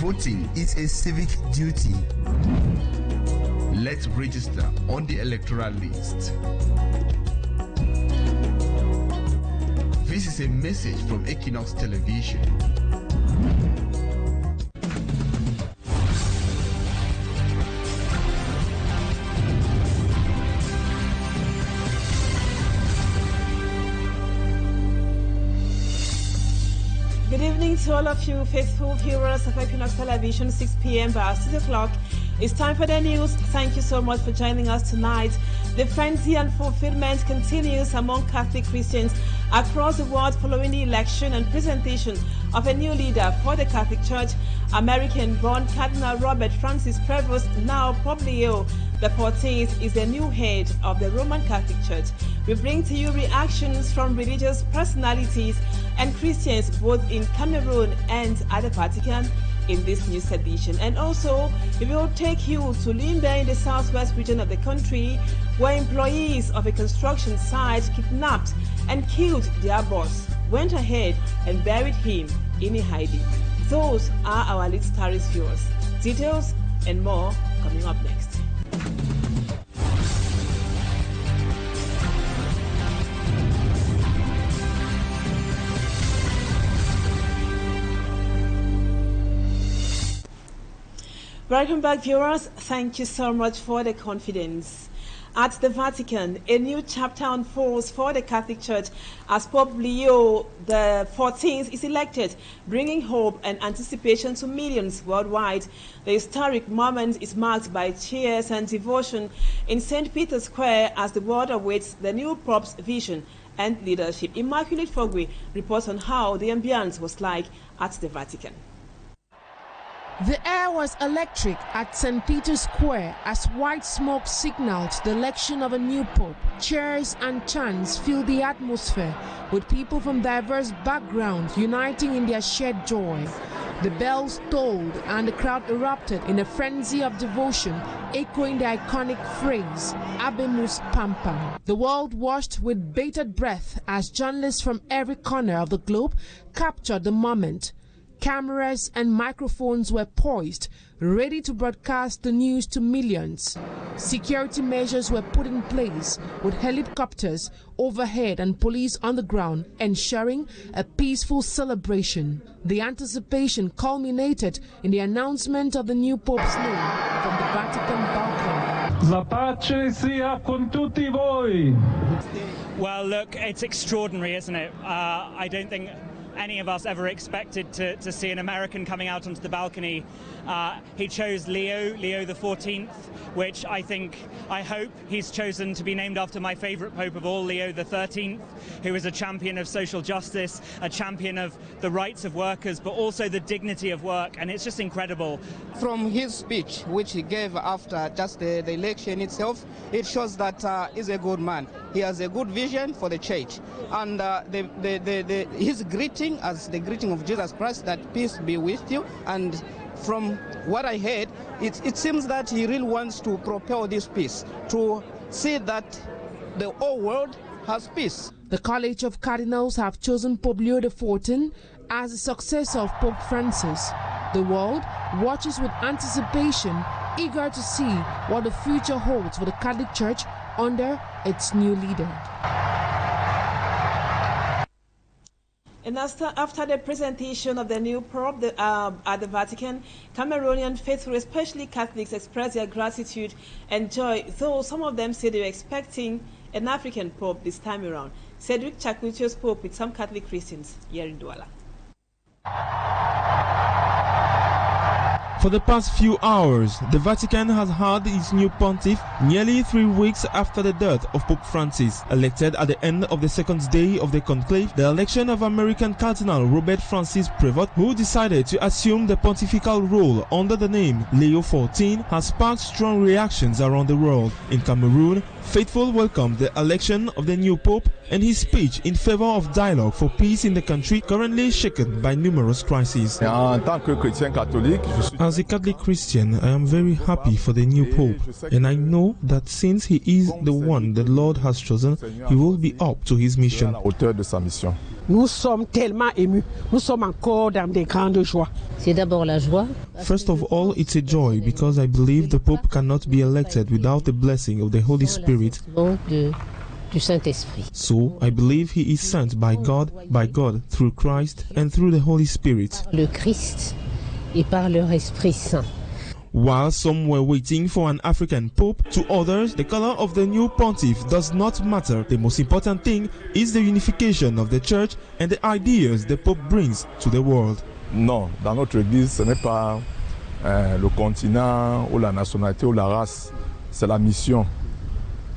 Voting is a civic duty. Let's register on the electoral list. This is a message from Equinoxe Television. Good evening to all of you faithful viewers of Equinoxe Television, 6 p.m. by 6 o'clock. It's time for the news. Thank you so much for joining us tonight. The frenzy and fulfillment continues among Catholic Christians across the world following the election and presentation of a new leader for the Catholic Church. American-born Cardinal Robert Francis Prevost, now Pope Leo XIV, is the new head of the Roman Catholic Church. We bring to you reactions from religious personalities and Christians both in Cameroon and at the Vatican in this news edition. And also, we will take you to Limbe in the southwest region of the country, where employees of a construction site kidnapped and killed their boss, went ahead and buried him in a hiding. Those are our lead stories, viewers. Details and more coming up next. Welcome back, viewers. Thank you so much for the confidence. At the Vatican, a new chapter unfolds for the Catholic Church as Pope Leo XIV is elected, bringing hope and anticipation to millions worldwide. The historic moment is marked by cheers and devotion in St. Peter's Square as the world awaits the new Pope's vision and leadership. Immaculate Fogwe reports on how the ambience was like at the Vatican. The air was electric at St. Peter's Square as white smoke signaled the election of a new pope. Cheers and chants filled the atmosphere, with people from diverse backgrounds uniting in their shared joy. The bells tolled and the crowd erupted in a frenzy of devotion, echoing the iconic phrase, Habemus Pampam. The world watched with bated breath as journalists from every corner of the globe captured the moment. Cameras and microphones were poised, ready to broadcast the news to millions. Security measures were put in place, with helicopters overhead and police on the ground, ensuring a peaceful celebration. The anticipation culminated in the announcement of the new Pope's name from the Vatican balcony. La pace sia con tutti voi. Well, look, it's extraordinary, isn't it? I don't think any of us ever expected to see an American coming out onto the balcony. He chose Leo XIV, which I hope he's chosen to be named after my favorite pope of all, Leo XIII, who is a champion of social justice, a champion of the rights of workers, but also the dignity of work, and it's just incredible. From his speech, which he gave after just the election itself, it shows that he's a good man. He has a good vision for the church, and his greeting as the greeting of Jesus Christ, that peace be with you. And from what I heard, it seems that he really wants to propel this peace, to see that the whole world has peace. The College of Cardinals have chosen Pope Leo XIV as the successor of Pope Francis. The world watches with anticipation, eager to see what the future holds for the Catholic Church under its new leader. And after the presentation of the new Pope at the Vatican, Cameroonian faithful, especially Catholics, expressed their gratitude and joy, though some of them said they were expecting an African Pope this time around. Cedric Chakucho spoke with some Catholic Christians here in Douala. For the past few hours, the Vatican has had its new pontiff nearly 3 weeks after the death of Pope Francis. Elected at the end of the second day of the conclave, the election of American Cardinal Robert Francis Prevost, who decided to assume the pontifical role under the name Leo XIV, has sparked strong reactions around the world. In Cameroon, faithful welcomed the election of the new Pope and his speech in favor of dialogue for peace in the country currently shaken by numerous crises. As a Catholic Christian, I am very happy for the new Pope, and I know that since he is the one the Lord has chosen, he will be up to his mission. nous sommes tellement émus. Nous sommes encore dans des grandes joies. C'est d'abord la joie. First of all, it's a joy because I believe the Pope cannot be elected without the blessing of the Holy Spirit. Du Saint-Esprit. So, I believe he is sent by God through Christ and through the Holy Spirit. Le Christ et par leur Esprit Saint. While some were waiting for an African pope, to others, the color of the new pontiff does not matter. The most important thing is the unification of the church and the ideas the pope brings to the world. Non, dans notre église, ce n'est pas le continent ou la nationalité ou la race, c'est la mission.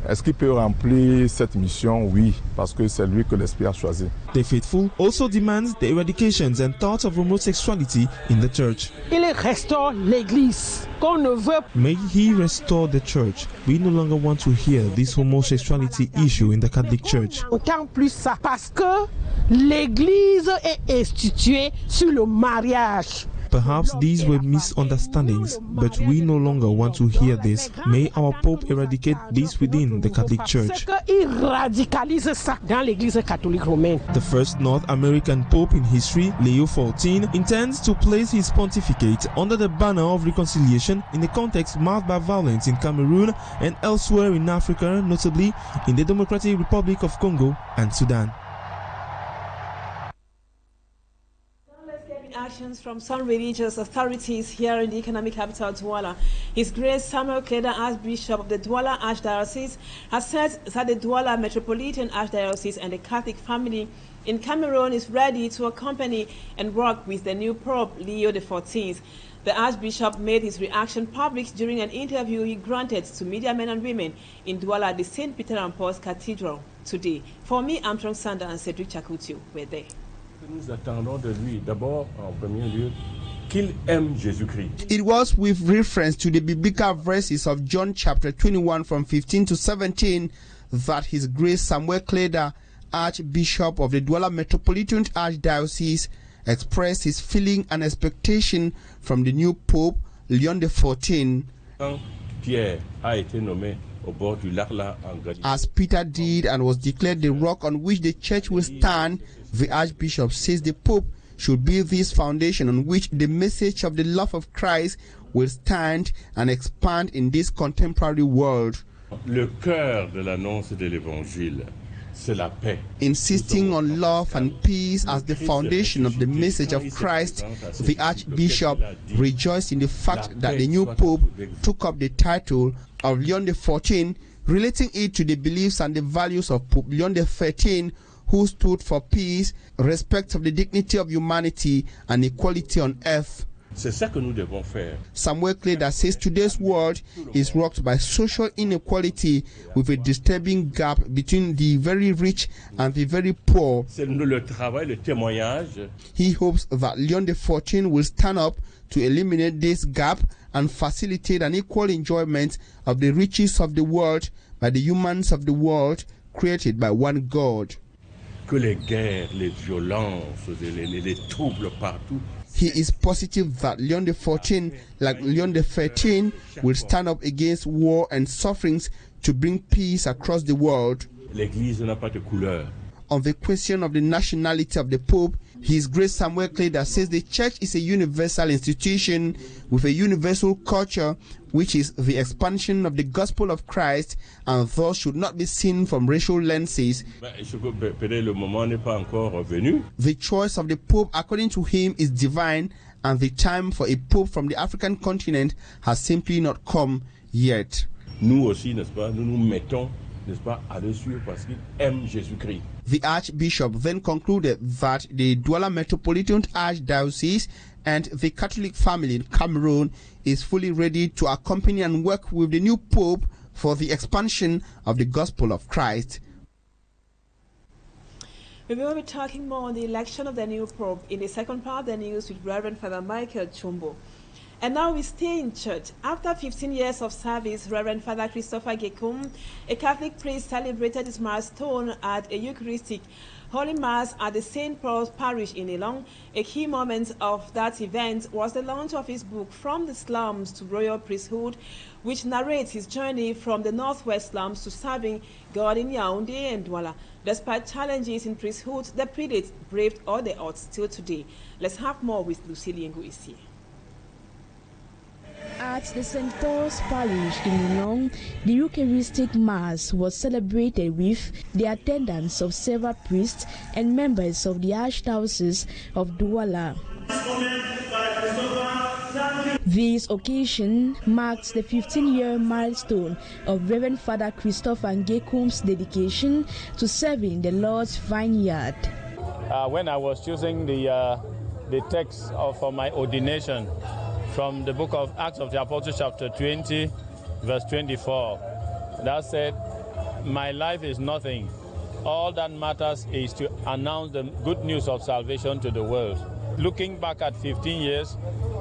Est-ce qu'il peut remplir cette mission? Oui, parce que c'est lui que l'Esprit a choisi. The faithful also demands the eradications and thoughts of homosexuality in the church. Il restaure l'église qu'on ne veut. May he restore the church. We no longer want to hear this homosexuality issue in the Catholic Church. Autant plus ça, parce que l'église est instituée sur le mariage. Perhaps these were misunderstandings, but we no longer want to hear this. May our Pope eradicate this within the Catholic Church. The first North American Pope in history, Leo XIV, intends to place his pontificate under the banner of reconciliation in a context marked by violence in Cameroon and elsewhere in Africa, notably in the Democratic Republic of Congo and Sudan. Actions from some religious authorities here in the economic capital Douala. His Grace Samuel Kleda, Archbishop of the Douala Archdiocese, has said that the Douala Metropolitan Archdiocese and the Catholic family in Cameroon is ready to accompany and work with the new Pope Leo XIV. The Archbishop made his reaction public during an interview he granted to media men and women in Douala at the St. Peter and Paul's Cathedral today. For me, Armstrong Sander and Cedric Chakutio were there. Nous attendons de lui, d'abord, en premier lieu, qu'il aime Jésus-Christ. It was with reference to the biblical verses of John chapter 21 from 15 to 17 that His Grace Samuel Kleda, Archbishop of the Douala Metropolitan Archdiocese, expressed his feeling and expectation from the new Pope, Leon XIV. Pierre a été nommé au bord du lac là en Galilée. As Peter did and was declared the rock on which the church will stand, the Archbishop says the Pope should be this foundation on which the message of the love of Christ will stand and expand in this contemporary world. Le cœur de l'annonce de l'évangile, c'est la paix. Insisting on love and peace as the foundation of the message of Christ, the Archbishop rejoiced in the fact that the new Pope took up the title of Leon XIV, relating it to the beliefs and the values of Pope Leon XIII, who stood for peace, respect of the dignity of humanity, and equality on earth. C'est ça que nous devons faire. Samuel Kleda says today's world is rocked by social inequality with a disturbing gap between the very rich and the very poor. C'est le travail, le témoignage. He hopes that Leon XIV will stand up to eliminate this gap and facilitate an equal enjoyment of the riches of the world by the humans of the world created by one God. Que les guerres, les violences, les troubles partout. He is positive that Leon XIV, like Leon XIII, will stand up against war and sufferings to bring peace across the world. L'Église n'a pas de couleur. On the question of the nationality of the Pope, His Grace Samuel Kleda says the Church is a universal institution with a universal culture, which is the expansion of the gospel of Christ, and thus should not be seen from racial lenses. The choice of the Pope, according to him, is divine, and the time for a Pope from the African continent has simply not come yet. Nous aussi, n'est-ce pas, nous nous mettons, n'est-ce pas, à le suivre parce qu'il aime Jésus-Christ. The Archbishop then concluded that the Douala Metropolitan Archdiocese and the Catholic family in Cameroon is fully ready to accompany and work with the new Pope for the expansion of the gospel of Christ. We will be talking more on the election of the new Pope in the second part of the news with Reverend Father Michael TCHOUMBO. And now we stay in church. After 15 years of service, Reverend Father Christopher Gekum, a Catholic priest, celebrated his milestone at a Eucharistic Holy Mass at the St. Paul's Parish in Elong. A key moment of that event was the launch of his book, From the Slums to Royal Priesthood, which narrates his journey from the northwest slums to serving God in Yaoundé and Douala. Despite challenges in priesthood, the prelate braved all the odds still today. Let's have more with Lucille Nguisi. At the St. Paul's Parish in Elong, the Eucharistic Mass was celebrated with the attendance of several priests and members of the Archdiocese of Douala. This occasion marks the 15-year milestone of Reverend Father Christopher Ngekum's dedication to serving the Lord's vineyard. When I was choosing the text for my ordination, from the book of Acts of the Apostles chapter 20, verse 24. That said, my life is nothing. All that matters is to announce the good news of salvation to the world. Looking back at 15 years,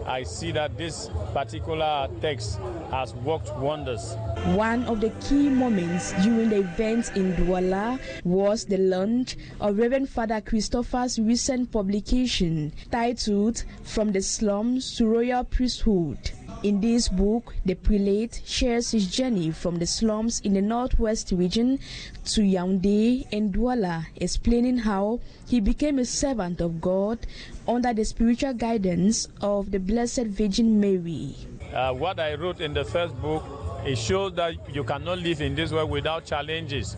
I see that this particular text has worked wonders. One of the key moments during the event in Douala was the launch of Reverend Father Christopher's recent publication titled From the Slums to Royal Priesthood. In this book, the prelate shares his journey from the slums in the northwest region to Yaoundé and Douala, explaining how he became a servant of God under the spiritual guidance of the Blessed Virgin Mary. What I wrote in the first book, it shows that you cannot live in this world without challenges.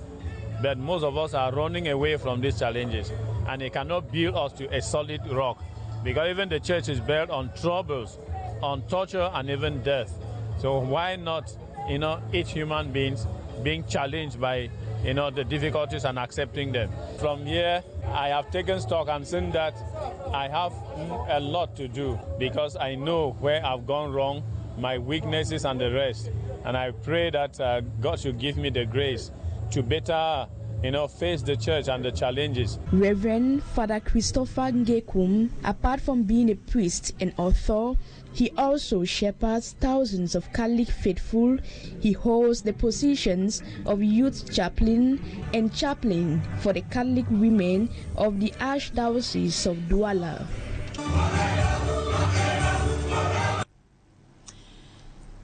But most of us are running away from these challenges, and it cannot build us to a solid rock, because even the church is built on troubles, on torture, and even death. So why not, each human being being challenged by, the difficulties and accepting them. From here, I have taken stock and seen that I have a lot to do, because I know where I've gone wrong, my weaknesses and the rest. And I pray that God should give me the grace to better, face the church and the challenges. Reverend Father Christopher Ngekum, apart from being a priest and author, he also shepherds thousands of Catholic faithful. He holds the positions of youth chaplain and chaplain for the Catholic women of the Archdiocese of Douala.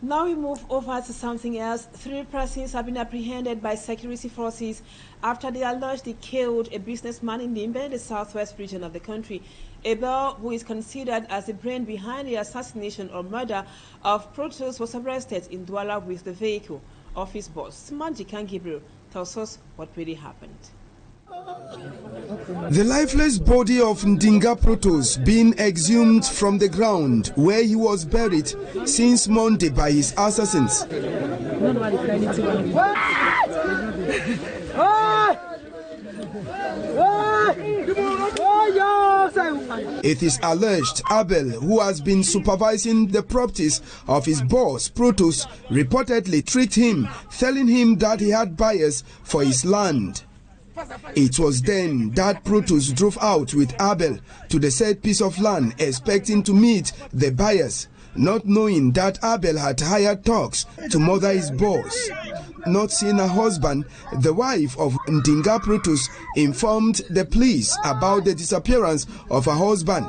Now we move over to something else. 3 persons have been apprehended by security forces after they allegedly killed a businessman in Limbe, the southwest region of the country. Abel, who is considered as the brain behind the assassination or murder of Protos, was arrested in Douala with the vehicle of his boss. Manjikan Gabriel tells us what really happened. The lifeless body of Ndinga Protos being exhumed from the ground where he was buried since Monday by his assassins. It is alleged Abel, who has been supervising the properties of his boss Protos, reportedly tricked him, telling him that he had buyers for his land. It was then that Protos drove out with Abel to the said piece of land, expecting to meet the buyers, not knowing that Abel had hired thugs to murder his boss. Not seeing her husband, the wife of Ndinga Protos informed the police about the disappearance of her husband.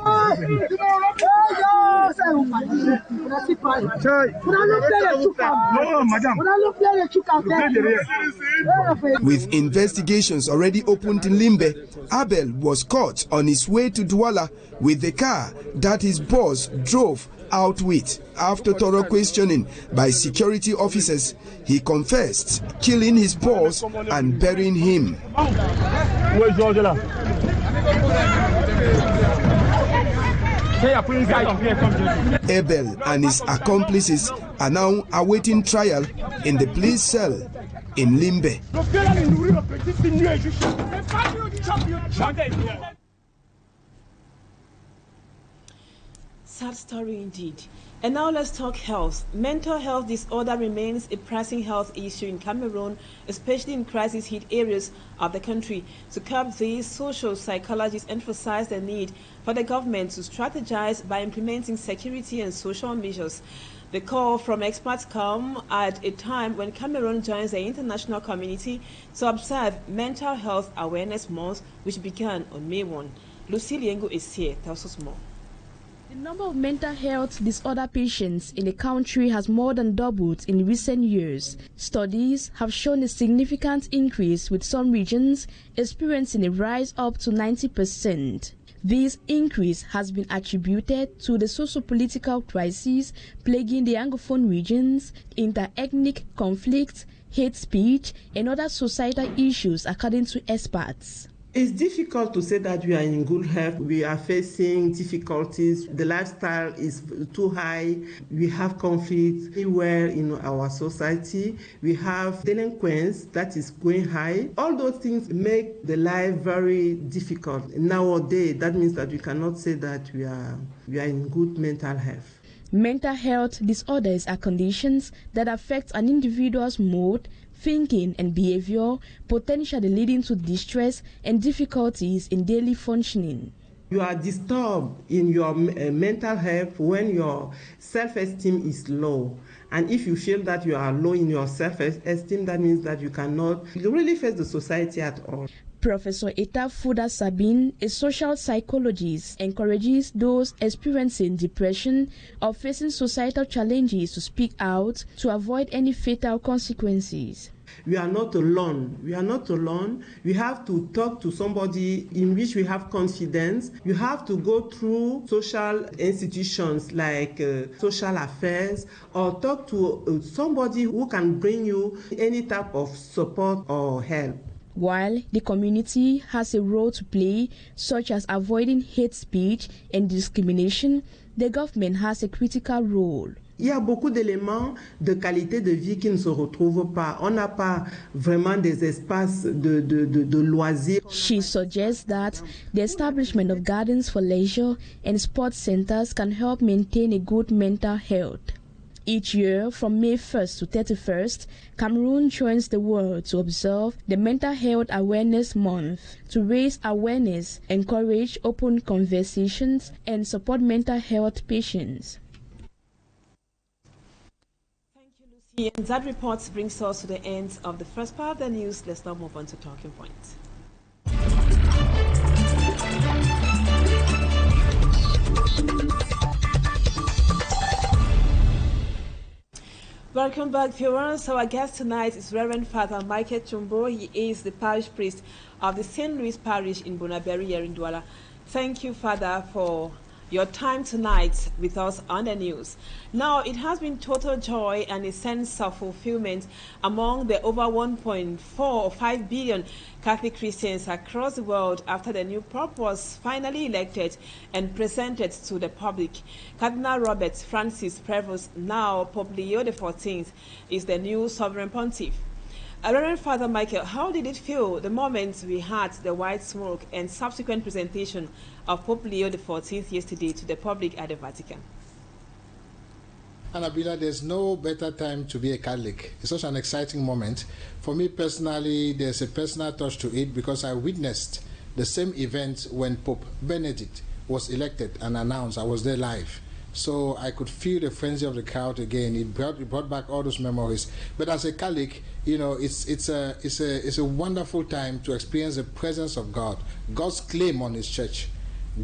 With investigations already opened in Limbe, Abel was caught on his way to Douala with the car that his boss drove out with. After thorough questioning by security officers, he confessed killing his boss and burying him. Abel and his accomplices are now awaiting trial in the police cell in Limbe. Sad story indeed. And now let's talk health. Mental health disorder remains a pressing health issue in Cameroon, especially in crisis-hit areas of the country. To curb this, social psychologists emphasize the need for the government to strategize by implementing security and social measures. The call from experts come at a time when Cameroon joins the international community to observe Mental Health Awareness Month, which began on May 1. Lucy Liengo is here, tells us more. The number of mental health disorder patients in the country has more than doubled in recent years. Studies have shown a significant increase, with some regions experiencing a rise up to 90%. This increase has been attributed to the socio-political crises plaguing the Anglophone regions, inter-ethnic conflicts, hate speech, and other societal issues, according to experts. It's difficult to say that we are in good health. We are facing difficulties. The lifestyle is too high. We have conflicts everywhere in our society. We have delinquents that is going high. All those things make the life very difficult. Nowadays, that means that we cannot say that we are in good mental health. Mental health disorders are conditions that affect an individual's mood, thinking and behavior, potentially leading to distress and difficulties in daily functioning. You are disturbed in your mental health when your self-esteem is low. And if you feel that you are low in your self-esteem, that means that you cannot really face the society at all. Professor Eta Fuda Sabine, a social psychologist, encourages those experiencing depression or facing societal challenges to speak out to avoid any fatal consequences. We are not alone. We are not alone. We have to talk to somebody in which we have confidence. You have to go through social institutions like social affairs, or talk to somebody who can bring you any type of support or help. While the community has a role to play, such as avoiding hate speech and discrimination, the government has a critical role. Il y a beaucoup d'éléments de qualité de vie qui ne se retrouvent pas. On n'a pas vraiment des espaces de loisirs. She suggests that the establishment of gardens for leisure and sports centers can help maintain a good mental health. Each year, from May 1st to 31st, Cameroon joins the world to observe the Mental Health Awareness Month to raise awareness, encourage open conversations, and support mental health patients. Thank you, Lucy. And that report brings us to the end of the first part of the news. Let's now move on to talking points. Welcome back, viewers. Our guest tonight is Reverend Father Michael TCHOUMBO. He is the parish priest of the St. Louis Parish in Bonaberi here in Douala. Thank you, Father, for your time tonight with us on the news. Now, it has been total joy and a sense of fulfillment among the over 1.4 or 5 billion Catholic Christians across the world after the new Pope was finally elected and presented to the public. Cardinal Robert Francis Prevost, now Pope Leo XIV, is the new sovereign pontiff. Reverend Father Michael, how did it feel the moment we had the white smoke and subsequent presentation of Pope Leo XIV yesterday to the public at the Vatican? Annabella, there's no better time to be a Catholic. It's such an exciting moment. For me personally, there's a personal touch to it because I witnessed the same event when Pope Benedict was elected and announced. I was there live. So I could feel the frenzy of the crowd again. It brought back all those memories. But as a Catholic, you know, it's a wonderful time to experience the presence of God, God's claim on His church.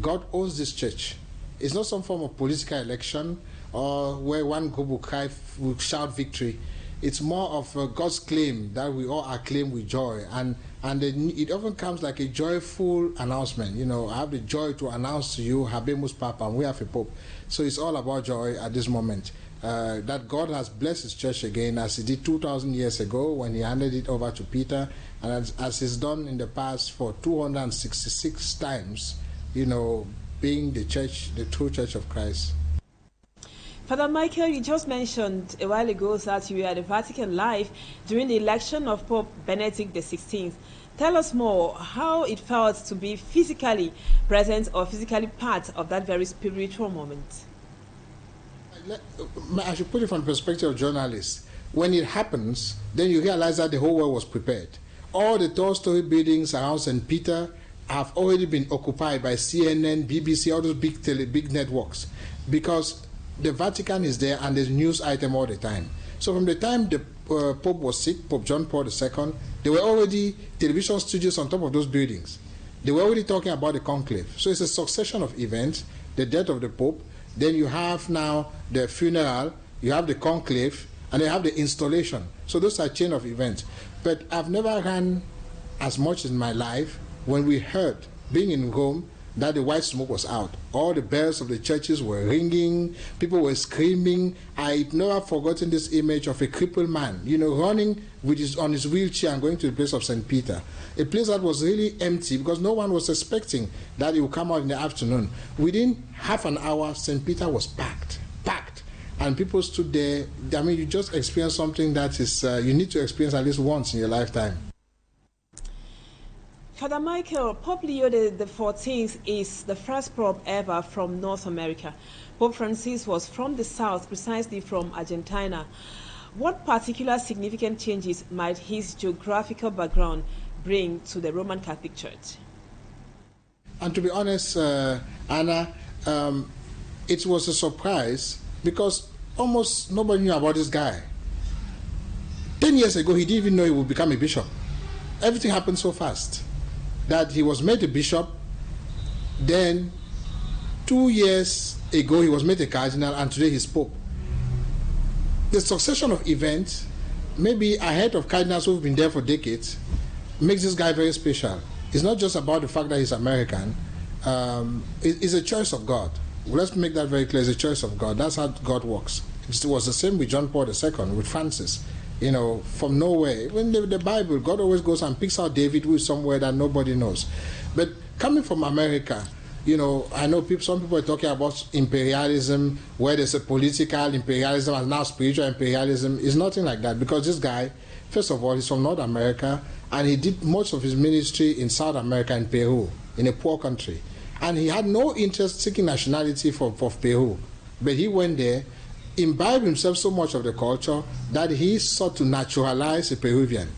God owns this church. It's not some form of political election or where one group will shout victory. It's more of God's claim that we all acclaim with joy, and it often comes like a joyful announcement. You know, I have the joy to announce to you, Habemus Papa, and we have a Pope. So it's all about joy at this moment. That God has blessed His church again, as He did 2,000 years ago when He handed it over to Peter, and as He's done in the past for 266 times, you know, being the church, the true church of Christ. Father Michael, you just mentioned a while ago that you were at the Vatican live during the election of Pope Benedict XVI. Tell us more how it felt to be physically present or physically part of that very spiritual moment. I should put it from the perspective of journalists. When it happens, then you realize that the whole world was prepared. All the tall-story buildings around St. Peter have already been occupied by CNN, BBC, all those big networks, because the Vatican is there and there's news item all the time. So from the time the Pope was sick, Pope John Paul II, there were already television studios on top of those buildings. They were already talking about the conclave. So it's a succession of events, the death of the Pope, then you have now the funeral, you have the conclave, and you have the installation. So those are a chain of events. But I've never ran as much in my life when we heard, being in Rome, that the white smoke was out. All the bells of the churches were ringing, people were screaming. I've never forgotten this image of a crippled man, running on his wheelchair and going to the place of St. Peter. A place that was really empty because no one was expecting that it would come out in the afternoon. Within half an hour, St. Peter was packed. And people stood there. I mean, you just experienced something that is, you need to experience at least once in your lifetime. Father Michael, Pope Leo XIV is the first Pope ever from North America. Pope Francis was from the south, precisely from Argentina. What particular significant changes might his geographical background bring to the Roman Catholic Church? And to be honest, Anna, it was a surprise because almost nobody knew about this guy. 10 years ago, he didn't even know he would become a bishop. Everything happened so fast that he was made a bishop. Then 2 years ago, he was made a cardinal, and today he's Pope. The succession of events, maybe ahead of cardinals who've been there for decades, makes this guy very special. It's not just about the fact that he's American. It's a choice of God. Let's make that very clear. It's a choice of God. That's how God works. It was the same with John Paul II, with Francis. From nowhere. When the Bible, God always goes and picks out David, who is somewhere that nobody knows. But coming from America, I know some people are talking about imperialism, where there's a political imperialism and now spiritual imperialism. It's nothing like that, because this guy, first of all, he's from North America, and he did most of his ministry in South America and Peru, in a poor country. And he had no interest seeking nationality for Peru. But he went there, imbibed himself so much of the culture that he sought to naturalize a Peruvian.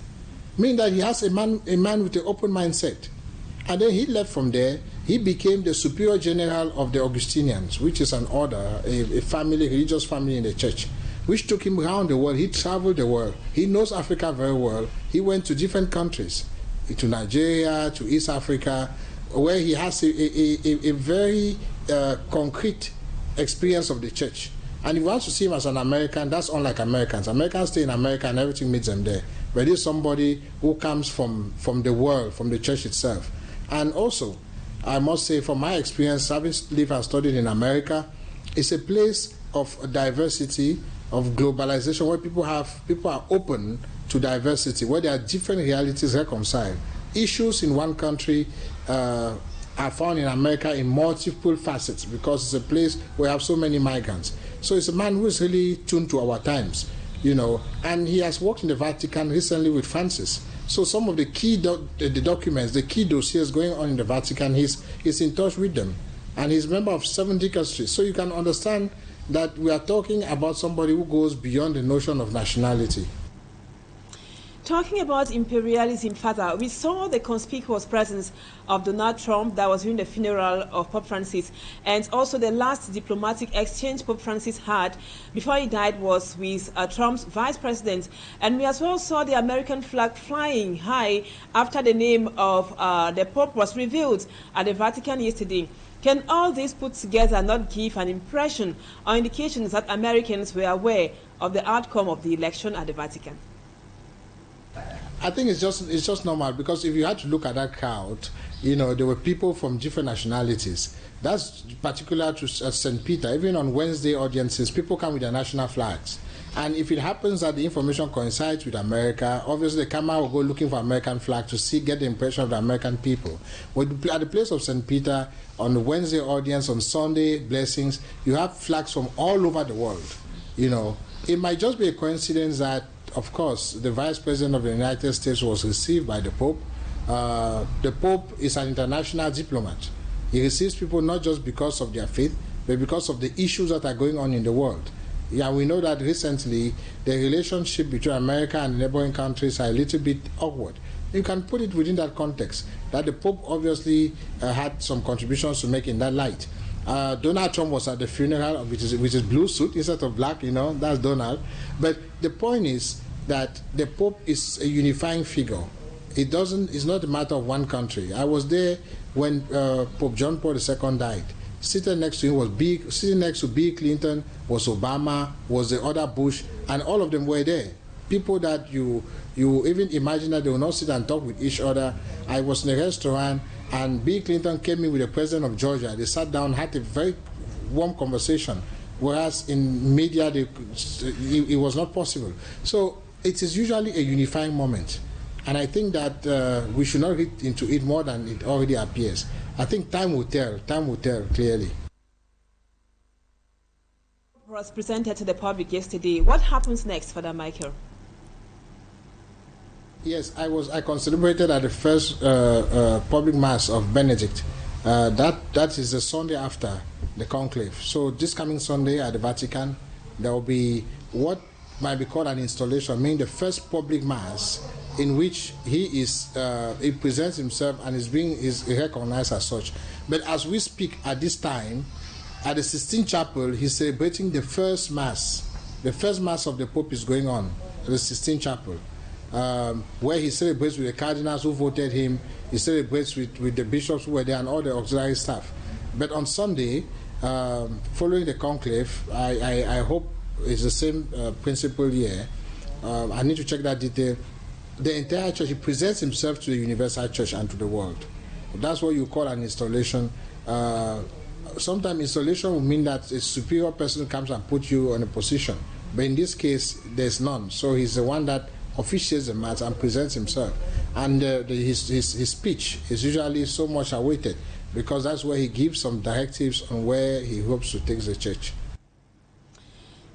Meaning that he has a man with an open mindset. And then he left from there. He became the superior general of the Augustinians, which is an order, a family, religious family in the church, which took him around the world. He traveled the world. He knows Africa very well. He went to different countries, to Nigeria, to East Africa, where he has a very concrete experience of the church. And if you want to see him as an American, that's unlike Americans. Americans stay in America and everything meets them there. But this is somebody who comes from the world, from the church itself. And also, I must say, from my experience, having lived and studied in America, it's a place of diversity, of globalization, where people are open to diversity, where there are different realities reconciled. Issues in one country are found in America in multiple facets, because it's a place where we have so many migrants. So it's a man who is really tuned to our times, and he has worked in the Vatican recently with Francis. So some of the key documents, the key dossiers going on in the Vatican, he's in touch with them. And he's a member of 7 dicasteries. So you can understand that we are talking about somebody who goes beyond the notion of nationality. Talking about imperialism further, we saw the conspicuous presence of Donald Trump that was during the funeral of Pope Francis, and also the last diplomatic exchange Pope Francis had before he died was with Trump's vice president. And we as well saw the American flag flying high after the name of the Pope was revealed at the Vatican yesterday. Can all this put together not give an impression or indications that Americans were aware of the outcome of the election at the Vatican? I think it's just normal, because if you had to look at that crowd, there were people from different nationalities. That's particular to St. Peter. Even on Wednesday audiences, people come with their national flags. And if it happens that the information coincides with America, obviously the camera will go looking for American flag to get the impression of the American people. At the place of St. Peter, on the Wednesday audience, on Sunday blessings, you have flags from all over the world. It might just be a coincidence that, of course, the Vice President of the United States was received by the Pope. The Pope is an international diplomat. He receives people not just because of their faith, but because of the issues that are going on in the world. Yeah, we know that recently the relationship between America and neighboring countries are a little bit awkward. You can put it within that context, that the Pope obviously had some contributions to make in that light. Donald Trump was at the funeral with his blue suit instead of black, that's Donald. But the point is that the Pope is a unifying figure. It's not a matter of one country. I was there when Pope John Paul II died. Sitting next to him was sitting next to Bill Clinton, was Obama, was the other Bush, and all of them were there. People that you even imagine that they will not sit and talk with each other. I was in a restaurant and Bill Clinton came in with the president of Georgia. They sat down, had a very warm conversation, whereas in media it was not possible. So it is usually a unifying moment. And I think that we should not read into it more than it already appears. I think time will tell clearly. Was presented to the public yesterday. What happens next, Father Michael? Yes, I celebrated at the first public mass of Benedict. That is the Sunday after the conclave. So this coming Sunday at the Vatican, there will be what might be called an installation, meaning the first public mass in which he presents himself and is recognized as such. But as we speak at this time, at the Sistine Chapel, he's celebrating the first mass. The first mass of the Pope is going on at the Sistine Chapel, where he celebrates with the cardinals who voted him. He celebrates with the bishops who were there and all the auxiliary staff. But on Sunday, following the conclave, I hope it's the same principle here. I need to check that detail. The entire church, he presents himself to the universal church and to the world. That's what you call an installation. Sometimes installation will mean that a superior person comes and puts you on a position. But in this case, there's none. So he's the one that officiates the mass and presents himself. And his speech is usually so much awaited because that's where he gives some directives on where he hopes to take the church.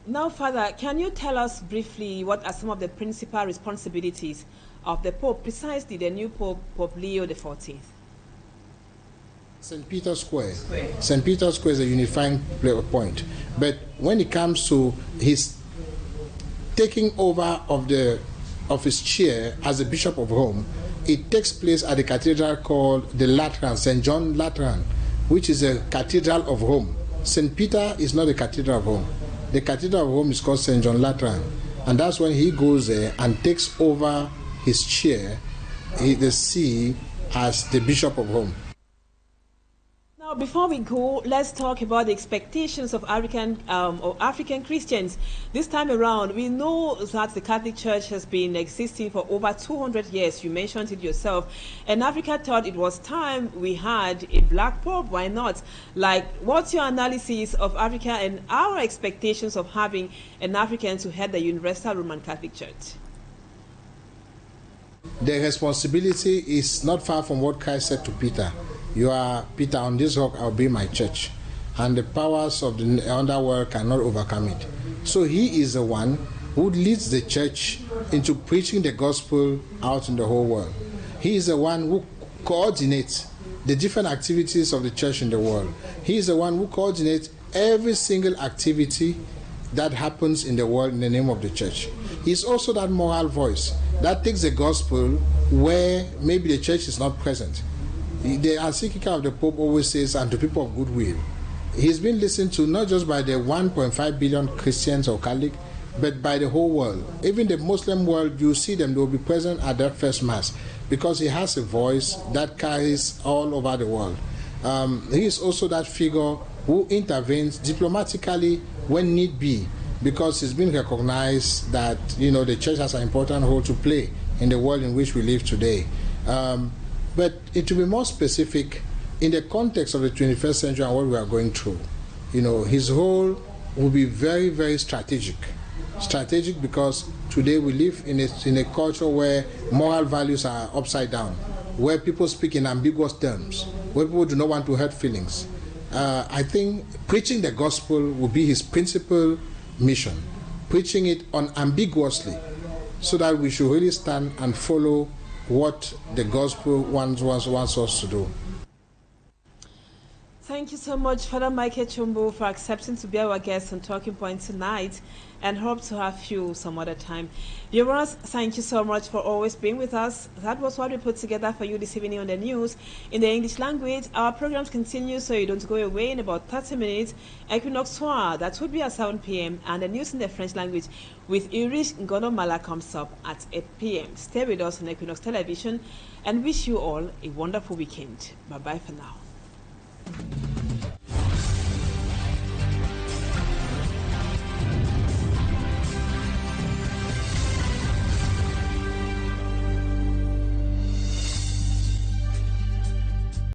Now, Father, can you tell us briefly what are some of the principal responsibilities of the Pope, precisely the new Pope, Pope Leo XIV? St. Peter's Square. St. Peter's Square is a unifying point. But when it comes to his taking over of his chair as the Bishop of Rome, it takes place at the cathedral called the Lateran, St. John Lateran, which is a cathedral of Rome. St. Peter is not the cathedral of Rome. The cathedral of Rome is called St. John Lateran. And that's when he goes there and takes over his chair, the see, as the Bishop of Rome. Now, before we go, let's talk about the expectations of African Christians. This time around, we know that the Catholic Church has been existing for over 200 years. You mentioned it yourself. And Africa thought it was time we had a black pope. Why not? What's your analysis of Africa and our expectations of having an African to head the Universal Roman Catholic Church? The responsibility is not far from what Christ said to Peter. You are Peter, on this rock I'll build my church, and the powers of the underworld cannot overcome it. So he is the one who leads the church into preaching the gospel out in the whole world. He is the one who coordinates the different activities of the church in the world. He is the one who coordinates every single activity that happens in the world in the name of the church. He's also that moral voice that takes the gospel where maybe the church is not present. The encyclical of the Pope always says, and to people of goodwill. He's been listened to not just by the 1.5 billion Christians or Catholic, but by the whole world. Even the Muslim world, you see them, they will be present at that first mass because he has a voice that carries all over the world. He is also that figure who intervenes diplomatically when need be, because it's been recognized that the church has an important role to play in the world in which we live today. But to be more specific, in the context of the 21st century and what we are going through, his role will be very, very strategic. Strategic because today we live in a culture where moral values are upside down, where people speak in ambiguous terms, where people do not want to hurt feelings. I think preaching the gospel will be his principal mission, preaching it unambiguously, so that we should really stand and follow what the gospel wants us to do. Thank you so much, Father Michael TCHOUMBO, for accepting to be our guest on Talking Point tonight, and hope to have you some other time. Viewers, thank you so much for always being with us. That was what we put together for you this evening on the news in the English language. Our programs continue, so you don't go away. In about 30 minutes, Equinoxe, that would be at 7 p.m., and the news in the French language with Irish Ngono comes up at 8 p.m. Stay with us on Equinoxe Television, and wish you all a wonderful weekend. Bye-bye for now.